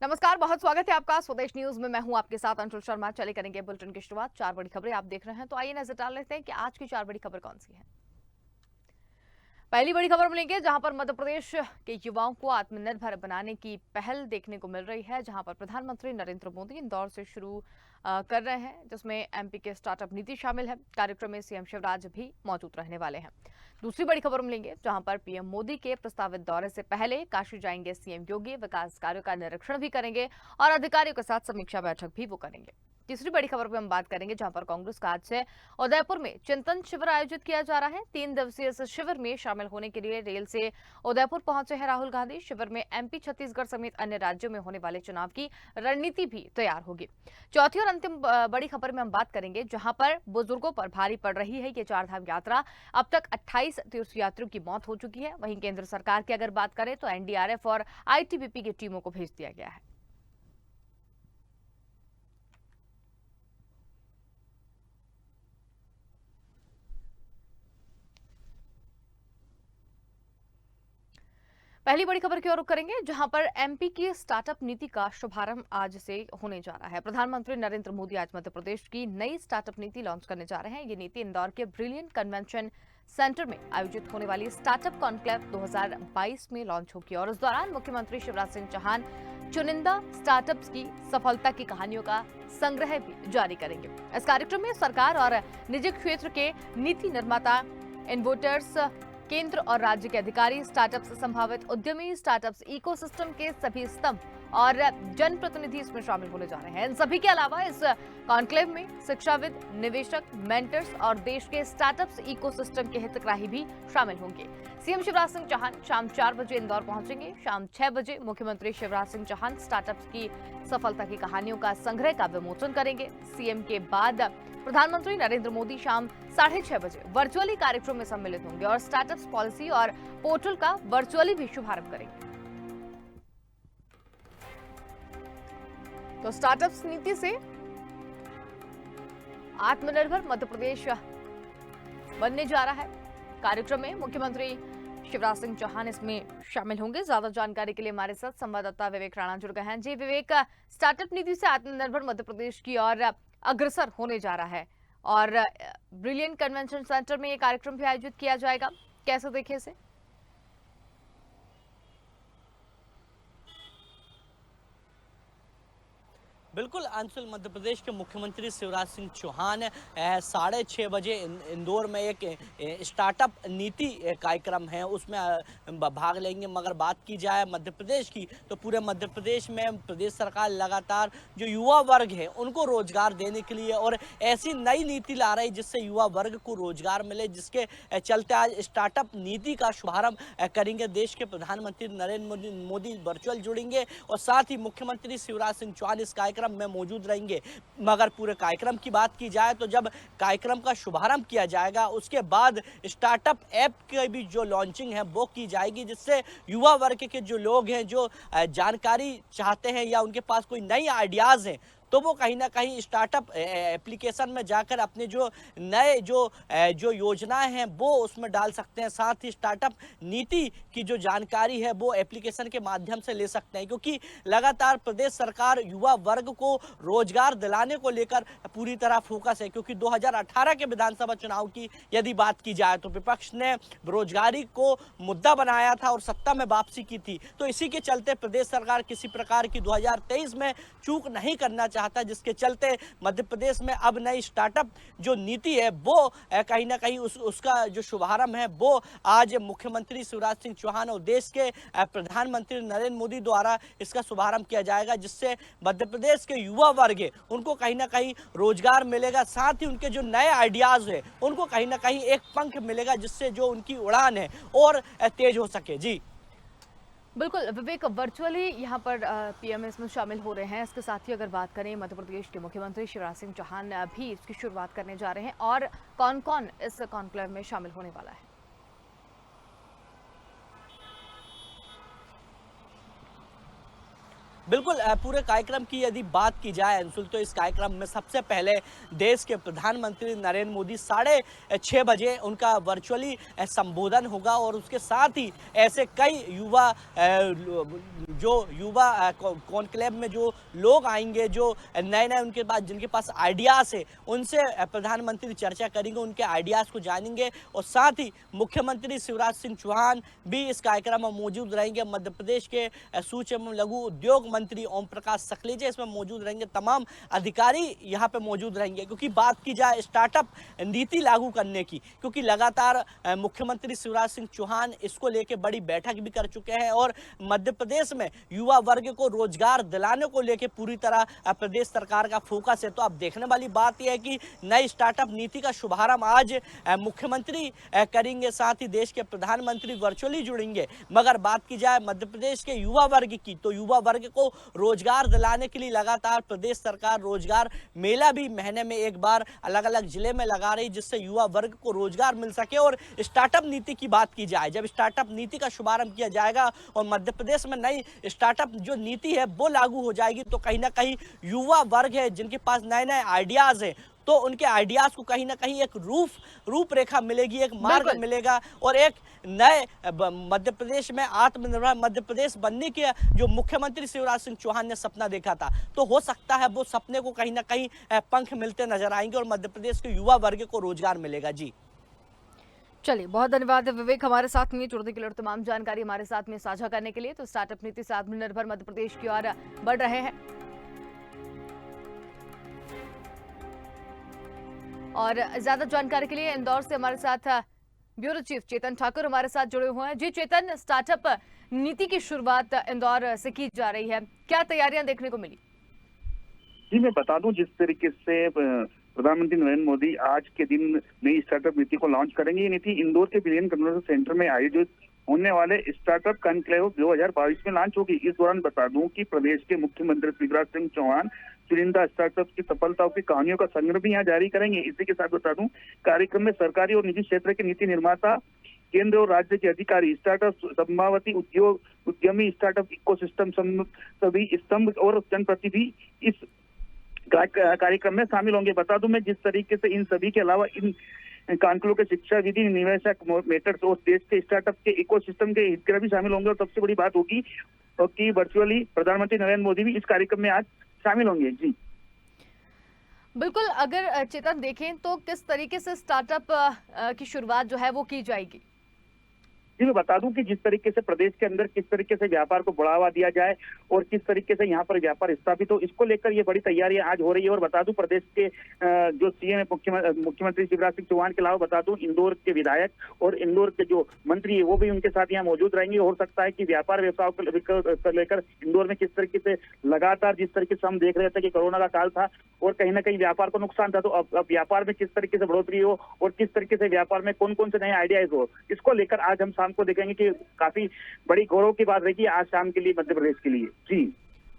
नमस्कार, बहुत स्वागत है आपका स्वदेश न्यूज में। मैं हूं आपके साथ अंशुल शर्मा। चले करेंगे बुलेटिन की शुरुआत। चार बड़ी खबरें आप देख रहे हैं, तो आइए नजर डाल लेते हैं कि आज की चार बड़ी खबर कौन सी है। पहली बड़ी खबर मिलेंगे जहां पर मध्य प्रदेश के युवाओं को आत्मनिर्भर बनाने की पहल देखने को मिल रही है, जहां पर प्रधानमंत्री नरेंद्र मोदी इंदौर से शुरू कर रहे हैं, जिसमें एमपी के स्टार्टअप नीति शामिल है। कार्यक्रम में सीएम शिवराज भी मौजूद रहने वाले हैं। दूसरी बड़ी खबर मिलेंगे जहां पर पीएम मोदी के प्रस्तावित दौरे से पहले काशी जाएंगे सीएम योगी, विकास कार्यों का निरीक्षण भी करेंगे और अधिकारियों के साथ समीक्षा बैठक भी वो करेंगे। तीसरी बड़ी खबर पर हम बात करेंगे जहां पर कांग्रेस का आज से उदयपुर में चिंतन शिविर आयोजित किया जा रहा है। 3 दिवसीय इस शिविर में शामिल होने के लिए रेल से उदयपुर पहुंचे हैं राहुल गांधी। शिविर में एमपी, छत्तीसगढ़ समेत अन्य राज्यों में होने वाले चुनाव की रणनीति भी तैयार होगी। चौथी और अंतिम बड़ी खबर में हम बात करेंगे जहां पर बुजुर्गों पर भारी पड़ रही है ये चारधाम यात्रा। अब तक 28 तीर्थयात्रियों की मौत हो चुकी है। वहीं केंद्र सरकार की अगर बात करें तो एनडीआरएफ और आईटीबीपी की टीमों को भेज दिया गया है। पहली बड़ी खबर की ओर रुख करेंगे जहां पर एमपी की स्टार्टअप नीति का शुभारंभ आज से होने जा रहा है। प्रधानमंत्री नरेंद्र मोदी आज मध्य प्रदेश की नई स्टार्टअप नीति लॉन्च करने जा रहे हैं। ये नीति इंदौर के ब्रिलियंट कन्वेंशन सेंटर में आयोजित होने वाली स्टार्टअप कॉन्क्लेव 2022 में लॉन्च होगी और इस दौरान मुख्यमंत्री शिवराज सिंह चौहान चुनिंदा स्टार्टअप्स की सफलता की कहानियों का संग्रह भी जारी करेंगे। इस कार्यक्रम में सरकार और निजी क्षेत्र के नीति निर्माता, इन्वोटर्स, केंद्र और राज्य के अधिकारी, स्टार्टअप्स, संभावित उद्यमी, स्टार्टअप्स इकोसिस्टम के सभी स्तंभ और जनप्रतिनिधि इसमें शामिल होने जा रहे हैं। इन सभी के अलावा इस कॉन्क्लेव में शिक्षाविद, निवेशक, मेंटर्स और देश के स्टार्टअप्स इकोसिस्टम के हितग्राही भी शामिल होंगे। सीएम शिवराज सिंह चौहान शाम 4 बजे इंदौर पहुंचेंगे। शाम 6 बजे मुख्यमंत्री शिवराज सिंह चौहान स्टार्टअप्स की सफलता की कहानियों का संग्रह का विमोचन करेंगे। सीएम के बाद प्रधानमंत्री नरेंद्र मोदी शाम 6:30 बजे वर्चुअली कार्यक्रम में सम्मिलित होंगे और स्टार्टअप्स पॉलिसी और पोर्टल का वर्चुअली भी शुभारंभ करेंगे। तो स्टार्टअप्स नीति से आत्मनिर्भर मध्य प्रदेश बनने जा रहा है। कार्यक्रम में मुख्यमंत्री शिवराज सिंह चौहान इसमें शामिल होंगे। ज्यादा जानकारी के लिए हमारे साथ संवाददाता विवेक राणा जुड़ गए हैं। जी विवेक, स्टार्टअप नीति से आत्मनिर्भर मध्य प्रदेश की ओर अग्रसर होने जा रहा है और ब्रिलियंट कन्वेंशन सेंटर में ये कार्यक्रम भी आयोजित किया जाएगा, कैसे देखें इसे? बिल्कुल अंशुल, मध्य प्रदेश के मुख्यमंत्री शिवराज सिंह चौहान 6:30 बजे इंदौर में एक स्टार्टअप नीति कार्यक्रम है उसमें भाग लेंगे। मगर बात की जाए मध्य प्रदेश की तो पूरे मध्य प्रदेश में प्रदेश सरकार लगातार जो युवा वर्ग है उनको रोजगार देने के लिए और ऐसी नई नीति ला रही जिससे युवा वर्ग को रोजगार मिले, जिसके चलते आज स्टार्टअप नीति का शुभारंभ करेंगे। देश के प्रधानमंत्री नरेंद्र मोदी वर्चुअल जुड़ेंगे और साथ ही मुख्यमंत्री शिवराज सिंह चौहान इस कार्यक्रम में मौजूद रहेंगे। मगर पूरे कार्यक्रम की बात की जाए तो जब कार्यक्रम का शुभारंभ किया जाएगा उसके बाद स्टार्टअप ऐप की भी जो लॉन्चिंग है वो की जाएगी, जिससे युवा वर्ग के जो लोग हैं जो जानकारी चाहते हैं या उनके पास कोई नई आइडियाज हैं तो वो कहीं ना कहीं स्टार्टअप एप्लीकेशन में जाकर अपने जो नए जो योजनाएं हैं वो उसमें डाल सकते हैं। साथ ही स्टार्टअप नीति की जो जानकारी है वो एप्लीकेशन के माध्यम से ले सकते हैं, क्योंकि लगातार प्रदेश सरकार युवा वर्ग को रोजगार दिलाने को लेकर पूरी तरह फोकस है। क्योंकि 2018 के विधानसभा चुनाव की यदि बात की जाए तो विपक्ष ने बेरोजगारी को मुद्दा बनाया था और सत्ता में वापसी की थी, तो इसी के चलते प्रदेश सरकार किसी प्रकार की 2023 में चूक नहीं करना चाहता, जिसके चलते मध्य प्रदेश में अब नई स्टार्टअप जो नीति है वो कहीं ना कहीं उसका जो शुभारंभ है वो आज मुख्यमंत्री शिवराज सिंह चौहान और देश के प्रधानमंत्री नरेंद्र मोदी द्वारा इसका शुभारंभ किया जाएगा, जिससे मध्य प्रदेश के युवा वर्ग है उनको कहीं ना कहीं रोजगार मिलेगा। साथ ही उनके जो नए आइडियाज है उनको कहीं ना कहीं एक पंख मिलेगा, जिससे जो उनकी उड़ान है और तेज हो सके। जी बिल्कुल विवेक, वर्चुअली यहाँ पर पीएम इसमें शामिल हो रहे हैं। इसके साथ ही अगर बात करें मध्य प्रदेश के मुख्यमंत्री शिवराज सिंह चौहान भी इसकी शुरुआत करने जा रहे हैं और कौन कौन इस कॉन्क्लेव में शामिल होने वाला है? बिल्कुल पूरे कार्यक्रम की यदि बात की जाए अंशुल, तो इस कार्यक्रम में सबसे पहले देश के प्रधानमंत्री नरेंद्र मोदी 6:30 बजे उनका वर्चुअली संबोधन होगा और उसके साथ ही ऐसे कई युवा जो युवा कॉन्क्लेव में जो लोग आएंगे, जो नए-नए उनके पास जिनके पास आइडियाज़ है, उनसे प्रधानमंत्री चर्चा करेंगे, उनके आइडियाज़ को जानेंगे और साथ ही मुख्यमंत्री शिवराज सिंह चौहान भी इस कार्यक्रम में मौजूद रहेंगे। मध्य प्रदेश के सूक्ष्म एवं लघु उद्योग मंत्री ओम प्रकाश सखलेजा इसमें मौजूद रहेंगे। तमाम अधिकारी यहाँ पे मौजूद रहेंगे, क्योंकि बात की जाए स्टार्टअप नीति लागू करने की, क्योंकि लगातार मुख्यमंत्री शिवराज सिंह चौहान इसको लेके बड़ी बैठक भी कर चुके हैं और मध्य प्रदेश में युवा वर्ग को रोजगार दिलाने को लेके पूरी तरह प्रदेश सरकार का फोकस है। तो अब देखने वाली बात यह है कि नई स्टार्टअप नीति का शुभारंभ आज मुख्यमंत्री करेंगे, साथ ही देश के प्रधानमंत्री वर्चुअली जुड़ेंगे। मगर बात की जाए मध्य प्रदेश के युवा वर्ग की, तो युवा वर्ग को रोजगार दिलाने के लिए लगातार प्रदेश सरकार रोजगार मेला भी महीने में एक बार अलग अलग जिले में लगा रही, जिससे युवा वर्ग को रोजगार मिल सके। और स्टार्टअप नीति की बात की जाए, जब स्टार्टअप नीति का शुभारंभ किया जाएगा और मध्य प्रदेश में नई स्टार्टअप जो नीति है वो लागू हो जाएगी, तो कहीं ना कहीं युवा वर्ग है जिनके पास नए नए आइडियाज हैं, तो उनके आइडियाज को कहीं ना कहीं एक रूपरेखा मिलेगी, एक मार्ग मिलेगा और एक नए मध्य प्रदेश में आत्मनिर्भर मध्य प्रदेश बनने के जो मुख्यमंत्री शिवराज सिंह चौहान ने सपना देखा था, तो हो सकता है वो सपने को कहीं ना कहीं पंख मिलते नजर आएंगे और मध्य प्रदेश के युवा वर्ग को रोजगार मिलेगा। जी चलिए, बहुत धन्यवाद विवेक हमारे साथ में जुड़ने के लिए और तमाम जानकारी हमारे साथ में साझा करने के लिए। तो स्टार्टअप नीति से आत्मनिर्भर मध्य प्रदेश की ओर बढ़ रहे हैं और ज्यादा जानकारी के लिए इंदौर से हमारे साथ ब्यूरो चीफ चेतन ठाकुर हमारे साथ जुड़े हुए हैं। जी चेतन, स्टार्टअप नीति की शुरुआत इंदौर से की जा रही है, क्या तैयारियां देखने को मिली? जी मैं बता दूं, जिस तरीके से प्रधानमंत्री नरेंद्र मोदी आज के दिन नई स्टार्टअप नीति को लॉन्च करेंगे। ये नीति इंदौर के ब्रिलियंट कन्वेंशन सेंटर में आयोजित होने वाले स्टार्टअप कॉन्क्लेव 2022 में लॉन्च होगी। इस दौरान बता दूं कि प्रदेश के मुख्यमंत्री शिवराज सिंह चौहान चुनिंदा स्टार्टअप की सफलताओं की कहानियों का संग्रह भी यहाँ जारी करेंगे। इसी के साथ बता दूं, कार्यक्रम में सरकारी और निजी क्षेत्र के नीति निर्माता, केंद्र और राज्य के अधिकारी, स्टार्टअप संभावती उद्योग उद्यमी, स्टार्टअप इकोसिस्टम सभी स्तंभ और जनप्रतिनिधि इस कार्यक्रम में शामिल होंगे। बता दूं मैं, जिस तरीके से इन सभी के अलावा इन कानूनों के शिक्षा विधि, निवेशक मेटर्स और देश के स्टार्टअप के इकोसिस्टम के हितग्राही भी शामिल होंगे। और सबसे बड़ी बात होगी कि वर्चुअली प्रधानमंत्री नरेंद्र मोदी भी इस कार्यक्रम में आज शामिल होंगे। जी बिल्कुल, अगर चेतन देखें तो किस तरीके से स्टार्टअप की शुरुआत जो है वो की जाएगी? जी मैं बता दूं कि जिस तरीके से प्रदेश के अंदर किस तरीके से व्यापार को बढ़ावा दिया जाए और किस तरीके से यहाँ पर व्यापार स्थापित हो, इसको लेकर ये बड़ी तैयारियां आज हो रही है। और बता दूं, प्रदेश के जो सीएम है मुख्यमंत्री शिवराज सिंह चौहान के अलावा बता दूं इंदौर के विधायक और इंदौर के जो मंत्री है वो भी उनके साथ यहाँ मौजूद रहेंगे। हो सकता है कि व्यापार व्यवसाय को लेकर इंदौर में किस तरीके से लगातार, जिस तरीके से हम देख रहे थे कि कोरोना का काल था और कहीं ना कहीं व्यापार को नुकसान था, तो अब व्यापार में किस तरीके से बढ़ोतरी हो और किस तरीके से व्यापार में कौन कौन से नए आइडियाज हो, इसको लेकर आज हम शाम को देखेंगे कि काफी बड़ी गौरव की बात रहेगी आज शाम के लिए मध्य प्रदेश के लिए। जी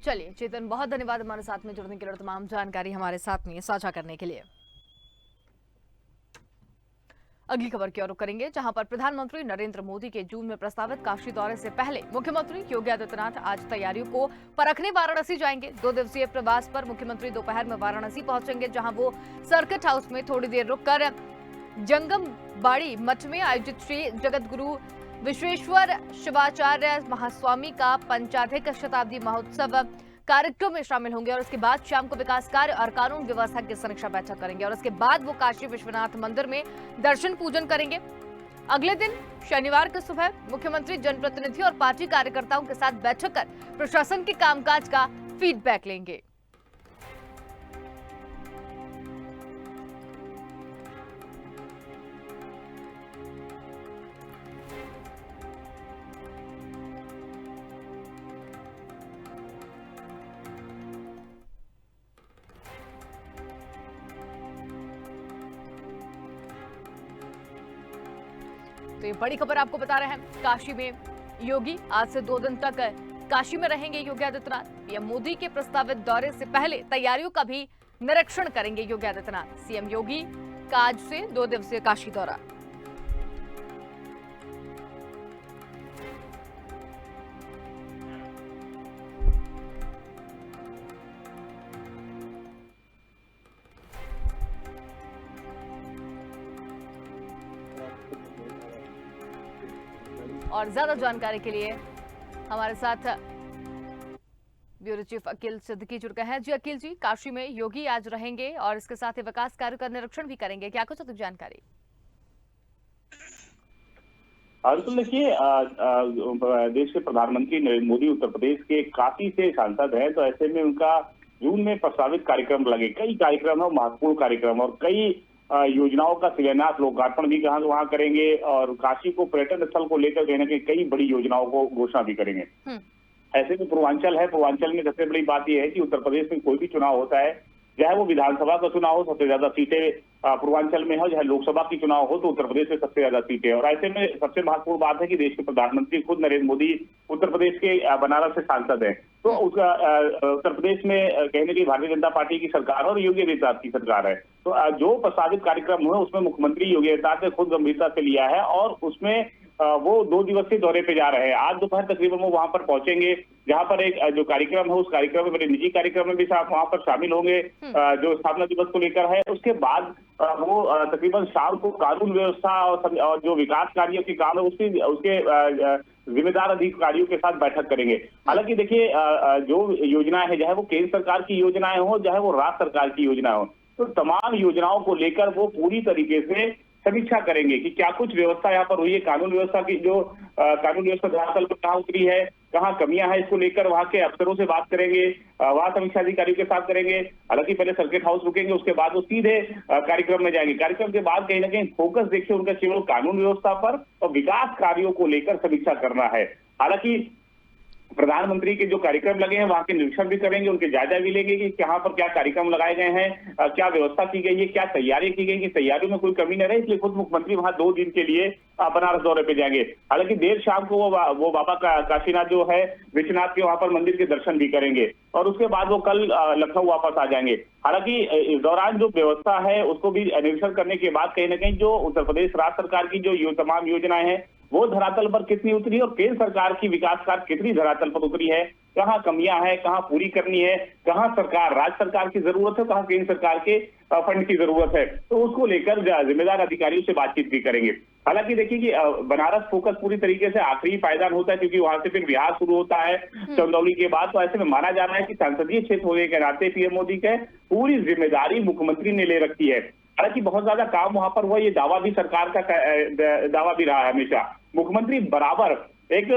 चलिए चेतन, बहुत धन्यवाद हमारे साथ में जुड़ने के लिए और तमाम जानकारी हमारे साथ में साझा करने के लिए। अगली खबर की ओर रुख करेंगे, जहां पर प्रधानमंत्री नरेंद्र मोदी के जून में प्रस्तावित काशी दौरे से पहले मुख्यमंत्री योगी आदित्यनाथ आज तैयारियों को परखने वाराणसी जाएंगे। 2 दिवसीय प्रवास पर मुख्यमंत्री दोपहर में वाराणसी पहुंचेंगे, जहां वो सर्किट हाउस में थोड़ी देर रुककर जंगम बाड़ी मठ में आयोजित श्री जगत गुरु विश्वेश्वर शिवाचार्य महास्वामी का पंचाधिक शताब्दी महोत्सव कार्यक्रम में शामिल होंगे और उसके बाद शाम को विकास कार्य और कानून व्यवस्था की समीक्षा बैठक करेंगे और उसके बाद वो काशी विश्वनाथ मंदिर में दर्शन पूजन करेंगे। अगले दिन शनिवार की सुबह मुख्यमंत्री जनप्रतिनिधि और पार्टी कार्यकर्ताओं के साथ बैठक कर प्रशासन के कामकाज का फीडबैक लेंगे। तो ये बड़ी खबर आपको बता रहे हैं, काशी में योगी आज से 2 दिन तक काशी में रहेंगे। योगी आदित्यनाथ पीएम मोदी के प्रस्तावित दौरे से पहले तैयारियों का भी निरीक्षण करेंगे योगी आदित्यनाथ। सीएम योगी का आज से 2 दिवसीय काशी दौरा। और ज्यादा जानकारी के लिए हमारे साथ ब्यूरो चीफ अकील सिद्दीकी जुड़ गए हैं। जी अकील जी, काशी में योगी आज रहेंगे और इसके साथ ही विकास कार्यों का निरीक्षण भी करेंगे, क्या कुछ अधिक जानकारी? बिल्कुल, देखिए देश के प्रधानमंत्री नरेंद्र मोदी उत्तर प्रदेश के काशी से सांसद हैं, तो ऐसे में उनका जून में प्रस्तावित कार्यक्रम लगे, कई कार्यक्रम है, महत्वपूर्ण कार्यक्रम और कई योजनाओं का शिलान्यास लोकार्पण भी कहाँ वहाँ करेंगे और काशी को पर्यटन स्थल को लेकर कहीं ना कहीं कई बड़ी योजनाओं को घोषणा भी करेंगे। ऐसे में पूर्वांचल है, पूर्वांचल में सबसे बड़ी बात यह है कि उत्तर प्रदेश में कोई भी चुनाव होता है, चाहे वो विधानसभा का चुनाव हो, सबसे ज्यादा सीटें पूर्वांचल में हो, चाहे लोकसभा की चुनाव हो तो उत्तर प्रदेश में सबसे ज्यादा सीटें। और ऐसे में सबसे महत्वपूर्ण बात है कि देश के प्रधानमंत्री खुद नरेंद्र मोदी उत्तर प्रदेश के बनारस से सांसद हैं, तो उसका उत्तर प्रदेश में कहने की भारतीय जनता पार्टी की सरकार और योगी आदित्यनाथ की सरकार है। तो जो प्रस्तावित कार्यक्रम हुए उसमें मुख्यमंत्री योगी आदित्यनाथ ने खुद गंभीरता से लिया है और उसमें वो 2 दिवसीय दौरे पे जा रहे हैं। आज दोपहर तकरीबन वो वहां पर पहुंचेंगे, जहां पर एक जो कार्यक्रम है उस कार्यक्रम में बड़े निजी कार्यक्रम में भी वहां पर शामिल होंगे जो स्थापना दिवस को लेकर है। उसके बाद वो तकरीबन शाम को कानून व्यवस्था और जो विकास कार्यों के काम है उसके जिम्मेदार अधिकारियों के साथ बैठक करेंगे। हालांकि देखिए जो योजनाएं है, चाहे वो केंद्र सरकार की योजनाएं हो, चाहे वो राज्य सरकार की योजनाएं हो, तो तमाम योजनाओं को लेकर वो पूरी तरीके से समीक्षा करेंगे कि क्या कुछ व्यवस्था यहाँ पर हुई है, कानून व्यवस्था की जो कानून व्यवस्था धरातल पर कहाँ उतरी है, कहाँ कमियां हैं, इसको लेकर वहां के अफसरों से बात करेंगे, वहां समीक्षा अधिकारियों के साथ करेंगे। हालांकि पहले सर्किट हाउस रुकेंगे, उसके बाद वो सीधे कार्यक्रम में जाएंगे। कार्यक्रम के बाद कहीं ना कहीं फोकस देखिए उनका केवल कानून व्यवस्था पर और विकास कार्यों को लेकर समीक्षा करना है। हालांकि प्रधानमंत्री के जो कार्यक्रम लगे हैं वहां के निरीक्षण भी करेंगे, उनके जायजा भी लेंगे कि कहां पर क्या कार्यक्रम लगाए गए हैं, क्या व्यवस्था की गई है, क्या तैयारी की गई कि तैयारियों में कोई कमी न रहे। इसलिए खुद मुख्यमंत्री वहां 2 दिन के लिए बनारस दौरे पे जाएंगे। हालांकि देर शाम को वो बाबा काशीनाथ जो है विश्वनाथ के वहां पर मंदिर के दर्शन भी करेंगे और उसके बाद वो कल लखनऊ वापस आ जाएंगे। हालांकि इस दौरान जो व्यवस्था है उसको भी निरीक्षण करने के बाद कहीं ना कहीं जो उत्तर प्रदेश राज्य सरकार की जो तमाम योजनाएं हैं वो धरातल पर कितनी उतरी और केंद्र सरकार की विकास कार्य कितनी धरातल पर उतरी है, कहाँ कमियां हैं, कहाँ पूरी करनी है, कहाँ राज्य सरकार की जरूरत है, कहाँ केंद्र सरकार के फंड की जरूरत है, तो उसको लेकर जिम्मेदार अधिकारियों से बातचीत भी करेंगे। हालांकि देखिए कि बनारस फोकस पूरी तरीके से आखिरी पायदान होता है क्योंकि वहां से फिर बिहार शुरू होता है चंदौली के बाद। तो ऐसे में माना जा रहा है कि संसदीय क्षेत्र होने के नाते पीएम मोदी के पूरी जिम्मेदारी मुख्यमंत्री ने ले रखी है। हालांकि बहुत ज्यादा काम वहां पर हुआ, ये दावा भी सरकार का दावा भी रहा है हमेशा। मुख्यमंत्री बराबर एक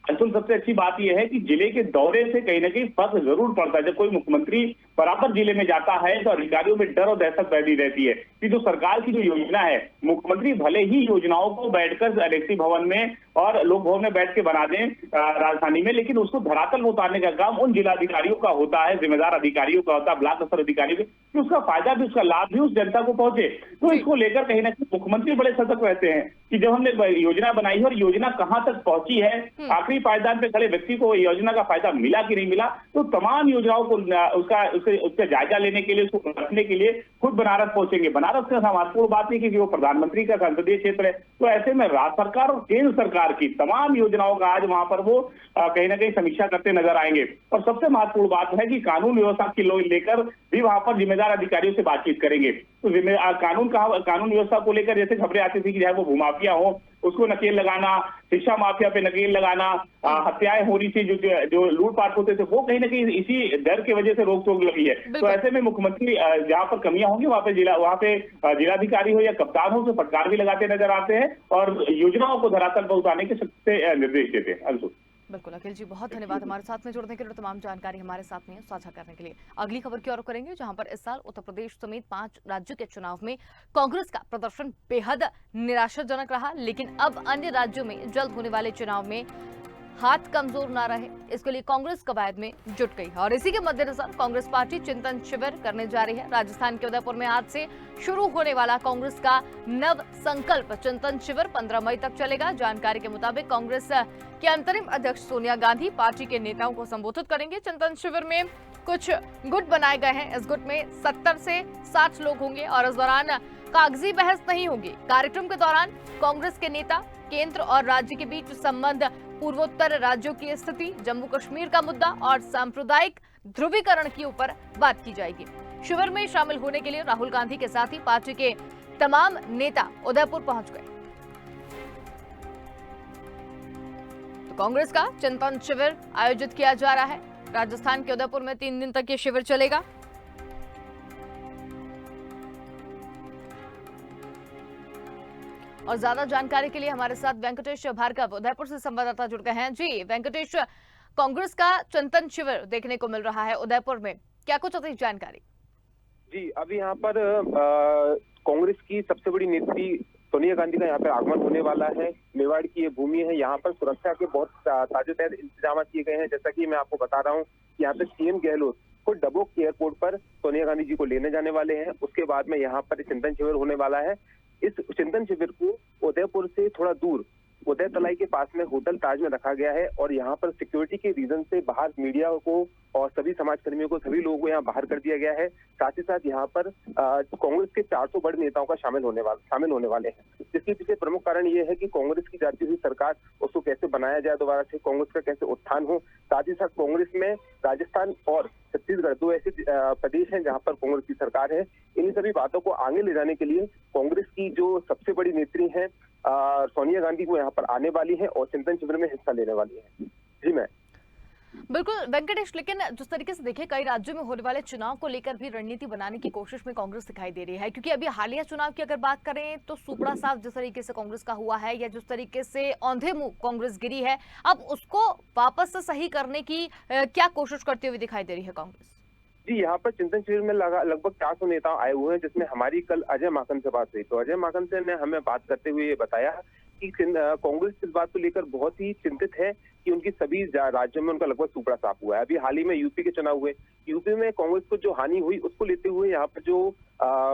अंशुल सबसे अच्छी बात यह है कि जिले के दौरे से कहीं ना कहीं फर्क जरूर पड़ता है। जब कोई मुख्यमंत्री बराबर जिले में जाता है तो अधिकारियों में डर और दहशत पैदी रहती है कि जो सरकार की जो योजना है, मुख्यमंत्री भले ही योजनाओं को बैठकर एलेक्सी भवन में और लोक भवन में बैठ के बना दें राजधानी में, लेकिन उसको धरातल में उतारने का काम उन जिलाधिकारियों का होता है, जिम्मेदार अधिकारियों का होता है, ब्लॉक स्तर अधिकारियों का, कि उसका फायदा भी, उसका लाभ भी उस जनता को पहुंचे। तो इसको लेकर कहीं ना कहीं मुख्यमंत्री बड़े सतर्क रहते हैं कि जब हमने योजना बनाई है और योजना कहां तक पहुंची है, आखिरी पायदान पे खड़े व्यक्ति को योजना का फायदा मिला कि नहीं मिला, तो तमाम योजनाओं को उसका जायजा लेने के लिए, उसको रखने के लिए खुद बनारस पहुंचेंगे। बनारस का महत्वपूर्ण बात नहीं क्योंकि वो प्रधानमंत्री का संसदीय क्षेत्र है, तो ऐसे में राज्य सरकार और केंद्र सरकार की तमाम योजनाओं का आज वहां पर वो कहीं ना कहीं समीक्षा करते नजर आएंगे। और सबसे महत्वपूर्ण बात है कि कानून व्यवस्था की लेकर भी वहां पर जिम्मेदार अधिकारियों से बातचीत करेंगे। तो कानून व्यवस्था को लेकर जैसे खबरें आती थी कि चाहे वो भूमाफिया हो उसको नकेल लगाना, शिक्षा माफिया पे नकेल लगाना, हत्याएं हो रही थी, जो लूटपाट होते थे, वो कहीं ना कहीं इसी डर की वजह से रोक टोक लगी है। तो ऐसे में मुख्यमंत्री जहां पर कमियां होंगी वहां पे जिलाधिकारी हो या कप्तान हो तो फटकार भी लगाते नजर आते हैं और योजनाओं को धरातल पर उतारने के सख्त निर्देश देते हैं। अंशु, बिल्कुल अखिल जी, बहुत धन्यवाद हमारे साथ में जुड़ने के लिए, तमाम जानकारी हमारे साथ में साझा करने के लिए। अगली खबर की ओर करेंगे जहां पर इस साल उत्तर प्रदेश समेत 5 राज्यों के चुनाव में कांग्रेस का प्रदर्शन बेहद निराशाजनक रहा, लेकिन अब अन्य राज्यों में जल्द होने वाले चुनाव में हाथ कमजोर ना रहे, इसके लिए कांग्रेस कवायद में जुट गई है। और इसी के मद्देनजर कांग्रेस पार्टी चिंतन शिविर करने जा रही है। राजस्थान के उदयपुर में आज से शुरू होने वाला कांग्रेस का नव संकल्प चिंतन शिविर 15 मई तक चलेगा। जानकारी के मुताबिक कांग्रेस के अंतरिम अध्यक्ष सोनिया गांधी पार्टी के नेताओं को संबोधित करेंगे। चिंतन शिविर में कुछ गुट बनाए गए हैं। इस गुट में 70 से 60 लोग होंगे और इस दौरान कागजी बहस नहीं होगी। कार्यक्रम के दौरान कांग्रेस के नेता केंद्र और राज्य के बीच संबंध, पूर्वोत्तर राज्यों की स्थिति, जम्मू कश्मीर का मुद्दा और सांप्रदायिक ध्रुवीकरण के ऊपर बात की जाएगी। शिविर में शामिल होने के लिए राहुल गांधी के साथ ही पार्टी के तमाम नेता उदयपुर पहुंच गए। कांग्रेस का चिंतन शिविर आयोजित किया जा रहा है। राजस्थान के उदयपुर में 3 दिन तक ये शिविर चलेगा। और ज्यादा जानकारी के लिए हमारे साथ वेंकटेश भार्गव उदयपुर से संवाददाता जुड़ गए हैं। जी वेंकटेश, कांग्रेस का चिंतन शिविर देखने को मिल रहा है उदयपुर में, क्या कुछ अधिक जानकारी? जी, अभी यहाँ पर कांग्रेस की सबसे बड़ी नेत्री सोनिया गांधी का यहाँ पर आगमन होने वाला है। मेवाड़ की ये भूमि है, यहाँ पर सुरक्षा के बहुत ताज़ेदार इंतजाम किए गए हैं। जैसा कि मैं आपको बता रहा हूँ, यहाँ पे सीएम गहलोत को डबोक एयरपोर्ट पर सोनिया गांधी जी को लेने जाने वाले हैं। उसके बाद में यहाँ पर चिंतन शिविर होने वाला है। इस चिंतन शिविर को उदयपुर से थोड़ा दूर उदय तलाई के पास में होटल ताज में रखा गया है और यहाँ पर सिक्योरिटी के रीजन से बाहर मीडिया को और सभी समाजकर्मियों को, सभी लोगों को यहाँ बाहर कर दिया गया है। साथ ही साथ यहाँ पर कांग्रेस के 400 बड़े नेताओं का शामिल होने वाले हैं। जिसके पीछे प्रमुख कारण ये है कि कांग्रेस की जाती हुई सरकार, उसको कैसे बनाया जाए, दोबारा से कांग्रेस का कैसे उत्थान हो। साथ ही साथ कांग्रेस में राजस्थान और छत्तीसगढ़ 2 ऐसे प्रदेश हैं जहां पर कांग्रेस की सरकार है। इन सभी बातों को आगे ले जाने के लिए कांग्रेस की जो सबसे बड़ी नेत्री हैं सोनिया गांधी वो यहाँ पर आने वाली है और चिंतन शिविर में हिस्सा लेने वाली है। जी मैं बिल्कुल वेंकटेश, लेकिन जिस तरीके से देखें कई राज्यों में होने वाले चुनाव को लेकर भी रणनीति बनाने की कोशिश में कांग्रेस दिखाई दे रही है, क्योंकि अभी हालिया चुनाव की अगर बात करें तो सुपड़ा साफ जिस तरीके से कांग्रेस का हुआ है या जिस तरीके से औंधे मुंह कांग्रेस गिरी है, अब उसको वापस से सही करने की क्या कोशिश करती हुई दिखाई दे रही है कांग्रेस? जी, यहाँ पर चिंतन शिविर में लगभग 400 नेता आए हुए हैं, जिसमें हमारी कल अजय माकन से बात हुई। तो अजय माकन से ने हमें बात करते हुए ये बताया कि कांग्रेस इस बात को लेकर बहुत ही चिंतित है कि उनकी सभी राज्यों में उनका लगभग सुपड़ा साफ हुआ है। अभी हाल ही में यूपी के चुनाव हुए, यूपी में कांग्रेस को जो हानि हुई उसको लेते हुए यहाँ पर जो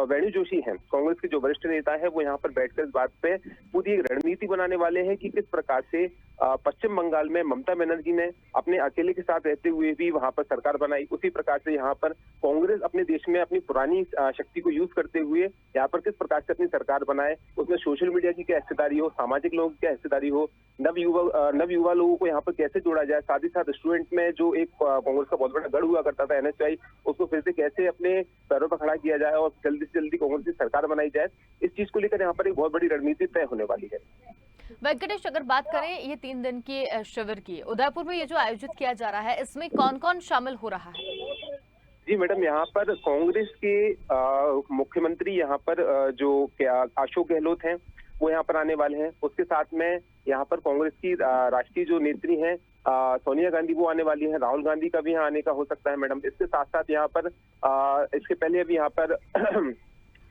वेणु जोशी हैं, कांग्रेस के जो वरिष्ठ नेता है, वो यहाँ पर बैठकर इस बात पे पूरी एक रणनीति बनाने वाले हैं कि किस प्रकार से पश्चिम बंगाल में ममता बनर्जी ने अपने अकेले के साथ रहते हुए भी वहां पर सरकार बनाई, उसी प्रकार से यहाँ पर कांग्रेस अपने देश में अपनी पुरानी शक्ति को यूज करते हुए यहाँ पर किस प्रकार से अपनी सरकार बनाए। उसमें सोशल मीडिया की क्या हिस्सेदारी हो, सामाजिक लोगों की क्या हिस्सेदारी हो, नव युवा लोगों को यहाँ पर कैसे जोड़ा जाए। साथ ही साथ स्टूडेंट में जो एक कांग्रेस का बहुत बड़ा गढ़ हुआ करता था एनएसयूआई, उसको फिर से कैसे अपने पैरों पर खड़ा किया जाए और जल्दी से जल्दी कांग्रेस की सरकार बनाई जाए। इस चीज को लेकर यहाँ पर एक बहुत बड़ी रणनीति तय होने वाली है। वेंकटेश, अगर बात करें ये 3 दिन की शिविर की, उदयपुर में ये जो आयोजित किया जा रहा है, इसमें कौन कौन शामिल हो रहा है? जी मैडम, यहाँ पर कांग्रेस के मुख्यमंत्री यहाँ पर जो अशोक गहलोत हैं वो यहाँ पर आने वाले हैं। उसके साथ में यहाँ पर कांग्रेस की राष्ट्रीय जो नेत्री हैं सोनिया गांधी वो आने वाली हैं। राहुल गांधी का भी यहाँ आने का हो सकता है मैडम। इसके साथ साथ यहाँ पर इसके पहले अभी यहाँ पर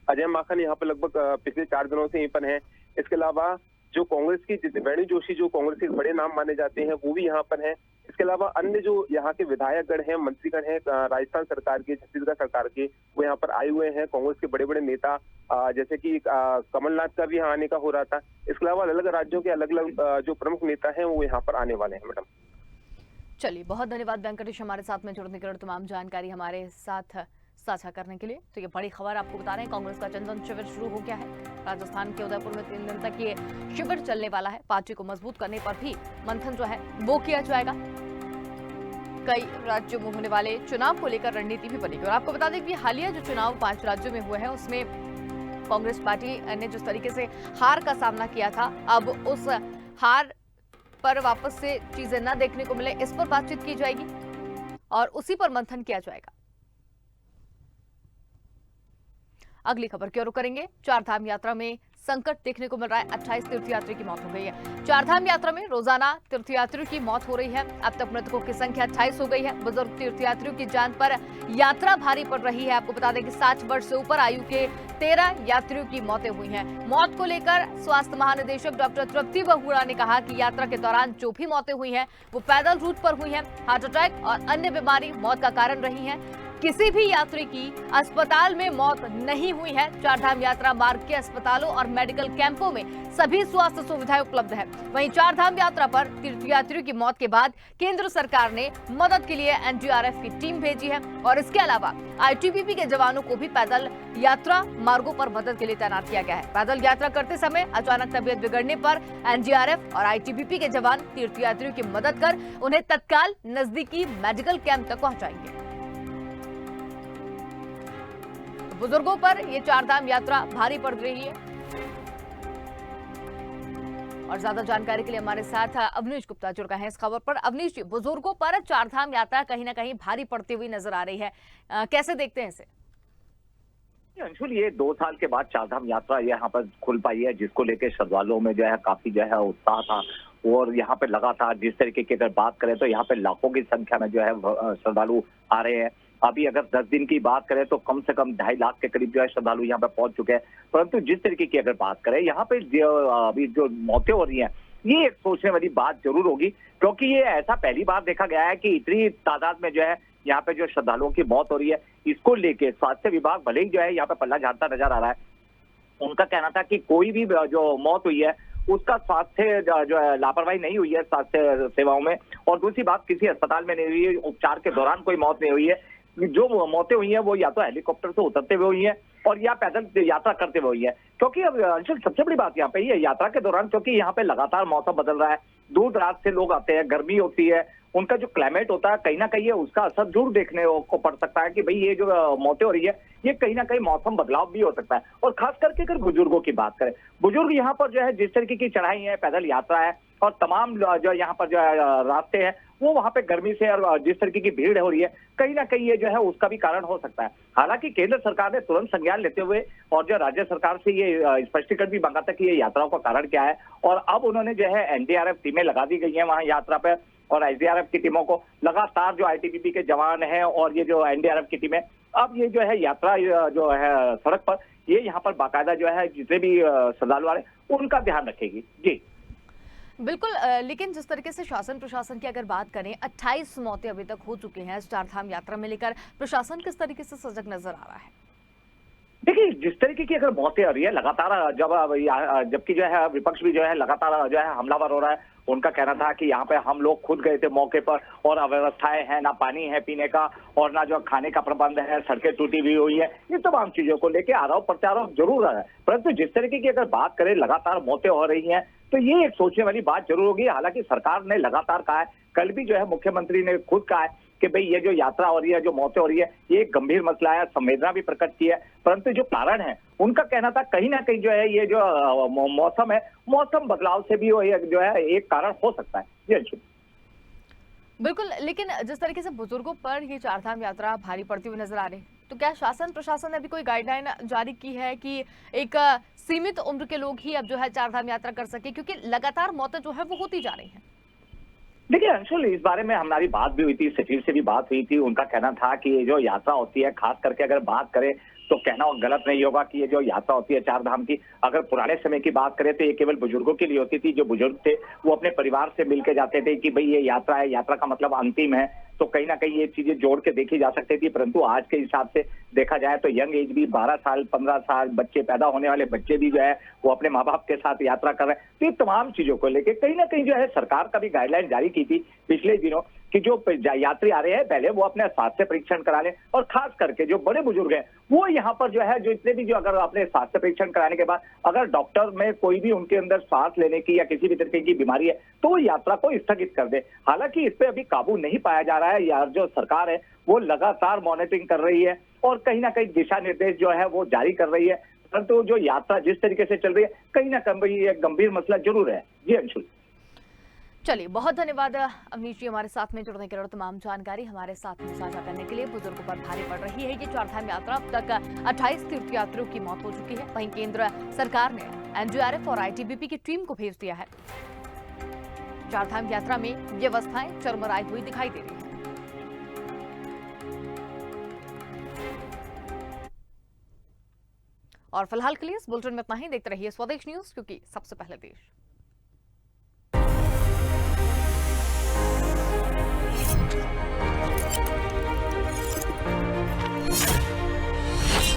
अजय माकन यहाँ पर लगभग पिछले 4 दिनों से यहीं पर हैं। इसके अलावा जो कांग्रेस की वेणु जोशी जो कांग्रेस के बड़े नाम माने जाते हैं वो भी यहाँ पर हैं। इसके अलावा अन्य जो यहाँ के विधायकगण हैं, मंत्रीगण हैं राजस्थान सरकार के, छत्तीसगढ़ सरकार के, वो यहाँ पर आए हुए हैं। कांग्रेस के बड़े बड़े नेता जैसे कि कमलनाथ का भी यहाँ आने का हो रहा था। इसके अलावा अलग राज्यों के अलग अलग जो प्रमुख नेता हैं वो यहाँ पर आने वाले हैं मैडम। चलिए, बहुत धन्यवाद वेंकटेश, हमारे साथ में जुड़ने के लिए, तमाम जानकारी हमारे साथ साझा करने के लिए। तो ये बड़ी खबर आपको बता रहे हैं, कांग्रेस का चिंतन शिविर शुरू हो गया है। राजस्थान के उदयपुर में 3 दिन तक ये शिविर चलने वाला है। पार्टी को मजबूत करने पर भी मंथन जो है वो किया जाएगा। कई राज्यों में होने वाले चुनाव को लेकर रणनीति भी बनेगी। और आपको बता दें कि हालिया जो चुनाव 5 राज्यों में हुए हैं उसमें कांग्रेस पार्टी ने जिस तरीके से हार का सामना किया था, अब उस हार पर वापस से चीजें न देखने को मिले, इस पर बातचीत की जाएगी और उसी पर मंथन किया जाएगा। अगली खबर की ओर करेंगे। 4 धाम यात्रा में संकट देखने को मिल रहा है। 28 तीर्थयात्री की मौत हो गई है। 4 धाम यात्रा में रोजाना तीर्थयात्रियों की मौत हो रही है। अब तक मृतकों की संख्या 28 हो गई है। बुजुर्ग तीर्थयात्रियों की जान पर यात्रा भारी पड़ रही है। आपको बता दें कि 60 वर्ष से ऊपर आयु के 13 यात्रियों की मौतें हुई हैं। मौत को लेकर स्वास्थ्य महानिदेशक डॉक्टर तृप्ति बहुगुणा ने कहा कि यात्रा के दौरान जो भी मौतें हुई हैं वो पैदल रूट पर हुई हैं। हार्ट अटैक और अन्य बीमारी मौत का कारण रही है। किसी भी यात्री की अस्पताल में मौत नहीं हुई है। 4 धाम यात्रा मार्ग के अस्पतालों और मेडिकल कैंपों में सभी स्वास्थ्य सुविधाएं उपलब्ध है। वहीं 4 धाम यात्रा पर तीर्थयात्रियों की मौत के बाद केंद्र सरकार ने मदद के लिए एनडीआरएफ की टीम भेजी है और इसके अलावा आईटीबीपी के जवानों को भी पैदल यात्रा मार्गों पर मदद के लिए तैनात किया गया है। पैदल यात्रा करते समय अचानक तबीयत बिगड़ने पर एनडीआरएफ और आईटीबीपी के जवान तीर्थयात्रियों की मदद कर उन्हें तत्काल नजदीकी मेडिकल कैंप तक पहुंचाएंगे। बुजुर्गों पर ये 4 धाम यात्रा भारी पड़ रही है। और ज्यादा जानकारी के लिए हमारे साथ अवनीश गुप्ता जुड़ गए हैं इस खबर पर। अवनीश जी, बुजुर्गों पर चारधाम यात्रा कहीं ना कहीं भारी पड़ती हुई नजर आ रही है, कैसे देखते हैं इसे? अंशुल, ये 2 साल के बाद चारधाम यात्रा यहाँ पर खुल पाई है, जिसको लेकर श्रद्धालुओं में जो है काफी जो है उत्साह था। और यहाँ पे लगातार जिस तरीके की अगर बात करें तो यहाँ पे लाखों की संख्या में जो है श्रद्धालु आ रहे हैं। अभी अगर 10 दिन की बात करें तो कम से कम 2.5 लाख के करीब जो है श्रद्धालु यहाँ पे पहुंच चुके हैं। परंतु जिस तरीके की अगर बात करें यहाँ पे अभी जो मौतें हो रही हैं, ये एक सोचने वाली बात जरूर होगी, क्योंकि ये ऐसा पहली बार देखा गया है कि इतनी तादाद में जो है यहाँ पे जो श्रद्धालुओं की मौत हो रही है। इसको लेके स्वास्थ्य विभाग भले ही जो है यहाँ पे पल्ला झाड़ता नजर आ रहा है। उनका कहना था कि कोई भी जो मौत हुई है उसका स्वास्थ्य जो है लापरवाही नहीं हुई है स्वास्थ्य सेवाओं में, और दूसरी बात किसी अस्पताल में नहीं हुई है, उपचार के दौरान कोई मौत नहीं हुई है। जो मौतें हुई हैं वो या तो हेलीकॉप्टर से उतरते हुए हुई हैं और या पैदल यात्रा करते हुए हुई है। क्योंकि अब अंशुल सबसे बड़ी बात यहाँ पे ये यात्रा के दौरान, क्योंकि यहाँ पे लगातार मौसम बदल रहा है, दूर दराज से लोग आते हैं, गर्मी होती है, उनका जो क्लाइमेट होता है कहीं ना कहीं उसका असर जरूर देखने को पड़ सकता है कि भाई ये जो मौतें हो रही है ये कहीं ना कहीं मौसम बदलाव भी हो सकता है। और खास करके अगर बुजुर्गों की बात करें, बुजुर्ग यहाँ पर जो है जिस तरीके की चढ़ाई है, पैदल यात्रा है और तमाम जो यहाँ पर जो रास्ते हैं वो वहाँ पे गर्मी से और जिस तरीके की भीड़ हो रही है कहीं ना कहीं ये जो है उसका भी कारण हो सकता है। हालांकि केंद्र सरकार ने तुरंत संज्ञान लेते हुए और जो राज्य सरकार से ये स्पष्टीकरण भी मांगा था कि ये यात्राओं का कारण क्या है, और अब उन्होंने जो है एनडीआरएफ टीमें लगा दी गई है वहाँ यात्रा पे, और एसडीआरएफ की टीमों को लगातार जो आईटीबीपी के जवान हैं और ये जो एनडीआरएफ की टीमें अब ये जो है यात्रा जो है सड़क पर ये यहाँ पर बाकायदा जो है जितने भी श्रद्धालु आ रहे हैं उनका ध्यान रखेगी। जी बिल्कुल, लेकिन जिस तरीके से शासन प्रशासन की अगर बात करें, 28 मौतें अभी तक हो चुकी हैं इस चारधाम यात्रा में, लेकर प्रशासन किस तरीके से सजग नजर आ रहा है? देखिए, जिस तरीके की अगर मौतें आ रही है लगातार, जबकि जो है विपक्ष भी जो है लगातार जो है हमलावर हो रहा है। उनका कहना था कि यहाँ पे हम लोग खुद गए थे मौके पर और अव्यवस्थाएं हैं, ना पानी है पीने का और ना जो खाने का प्रबंध है, सड़कें टूटी हुई हुई है, ये तमाम चीजों को लेके आरोप प्रत्यारोप जरूर रहा है। परंतु जिस तरीके की अगर बात करें लगातार मौतें हो रही हैं तो ये एक सोचने वाली बात जरूर होगी। हालांकि सरकार ने लगातार कहा है, कल भी जो है मुख्यमंत्री ने खुद कहा है कि भाई ये जो यात्रा हो रही है, जो मौतें हो रही है, ये एक गंभीर मसला है, संवेदना भी प्रकट की है। परंतु जो कारण है उनका कहना था कहीं ना कहीं जो है ये जो मौसम है, मौसम बदलाव से भी जो है एक कारण हो सकता है। जी बिल्कुल, लेकिन जिस तरीके से बुजुर्गों पर ये चारधाम यात्रा भारी पड़ती हुई नजर आ रही है, तो क्या शासन प्रशासन ने अभी कोई गाइडलाइन जारी की है कि एक सीमित उम्र के लोग ही अब जो है चारधाम यात्रा कर सके, क्योंकि लगातार मौतें जो है वो होती जा रही हैं? देखिए अंशुल, इस बारे में हमारी बात भी हुई थी, सचिव से भी बात हुई थी। उनका कहना था कि ये जो यात्रा होती है, खास करके अगर बात करें तो कहना गलत नहीं होगा कि ये जो यात्रा होती है चारधाम की, अगर पुराने समय की बात करें तो ये केवल बुजुर्गों के लिए होती थी। जो बुजुर्ग थे वो अपने परिवार से मिलकर जाते थे कि भाई ये यात्रा है, यात्रा का मतलब अंतिम है, तो कहीं ना कहीं ये चीजें जोड़ के देखी जा सकती थी। परंतु आज के हिसाब से देखा जाए तो यंग एज भी 12 साल 15 साल बच्चे, पैदा होने वाले बच्चे भी जो है वो अपने माँ बाप के साथ यात्रा कर रहे हैं। तो ये तमाम चीजों को लेकर कहीं ना कहीं जो है सरकार का भी गाइडलाइन जारी की थी पिछले दिनों कि जो यात्री आ रहे हैं पहले वो अपने स्वास्थ्य परीक्षण करा लें, और खास करके जो बड़े बुजुर्ग हैं वो यहाँ पर जो है जो इतने भी जो अगर अपने स्वास्थ्य परीक्षण कराने के बाद अगर डॉक्टर में कोई भी उनके अंदर सांस लेने की या किसी भी तरीके की बीमारी है तो वो यात्रा को स्थगित कर दे। हालांकि इस पे अभी काबू नहीं पाया जा रहा है, या जो सरकार है वो लगातार मॉनिटरिंग कर रही है और कहीं ना कहीं दिशा निर्देश जो है वो जारी कर रही है। परंतु जो यात्रा जिस तरीके से चल रही है कहीं ना कहीं एक गंभीर मसला जरूर है। जी अंशुल। चलिए, बहुत धन्यवाद अवनीश जी, हमारे साथ में जुड़ने के लिए और तमाम जानकारी हमारे साथ में साझा करने के लिए। बुजुर्गों पर भारी पड़ रही है ये चारधाम यात्रा, अब तक 28 तीर्थयात्रियों की मौत हो चुकी है। वहीं केंद्र सरकार ने एनडीआरएफ और आईटीबीपी की टीम को भेज दिया है। चारधाम यात्रा में व्यवस्थाएं चरमराई हुई दिखाई दे रही है। और फिलहाल के लिए इस बुलेटिन में इतना ही। देखते रहिए स्वदेश न्यूज, क्योंकि सबसे पहले देश।